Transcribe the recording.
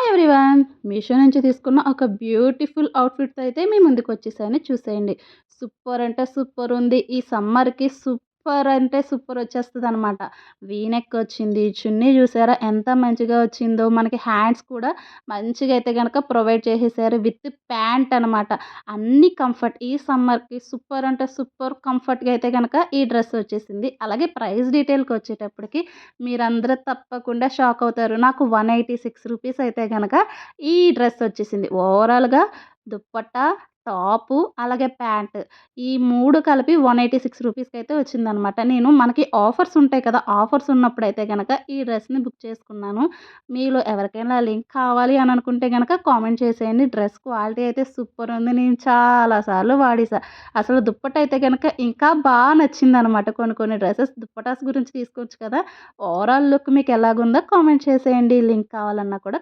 Everyone! Meesho నుంచి తీసుకున్న ఒక బ్యూటిఫుల్ అవుట్‌ఫిట్‌తో అయితే మీ ముందుకొచ్చేసాను చూసేయండి. సూపర్ అంటే సూపర్ ఉంది. ఈ సమ్మర్‌కి సూపర్ అంటే సూపర్ వచ్చేస్తదనమాట. వీ నెక్ వచ్చింది. చున్నీ చూసారా ఎంత మంచిగా వచ్చిందో. మనకి హ్యాండ్స్ కూడా మంచిగా అయితే గనక ప్రొవైడ్ చేసేసారు. విత్ ప్యాంట్ అనమాట. అన్నీ కంఫర్ట్. ఈ సమ్మర్‌కి సూపర్ అంటే సూపర్ కంఫర్ట్‌గా అయితే గనక ఈ డ్రెస్ వచ్చేసింది. అలాగే ప్రైస్ డీటెయిల్‌కొచ్చేటప్పటికి మీరందరూ తప్పకుండా షాక్ అవుతారు. నాకు రూ. 186 అయితే గనక ఈ డ్రెస్ వచ్చేసింది. ఓవరాల్‌గా దుప్పట్టా, టాపు, అలాగే ప్యాంట్ ఈ 3 కలిపి రూ. 186కి వచ్చిందనమాట. నేను మనకి ఆఫర్స్ ఉంటాయి కదా! ఆఫర్స్ ఉన్నప్పుడైతే గనక ఈ డ్రెస్‌ని బుక్ చేసుకున్నాను. మీలో ఎవరికైనా లింక్ కావాలి అని అనుకుంటే గనక కామెంట్ చేసేయండి. డ్రెస్ క్వాలిటీ అయితే సూపర్ ఉంది. నేను చాలా సార్లు వాడేసా. అసలు దుప్పట్ట అయితే గనక ఇంకా నచ్చిందనమాట. కొన్ని కొన్ని డ్రెసెస్ దుప్పటాస్ గురించి తీసుకోవచ్చు కదా! ఓవరాల్ లుక్ మీకు ఎలాగుందో కామెంట్ చేసేయండి. లింక్ కావాలన్నా కూడా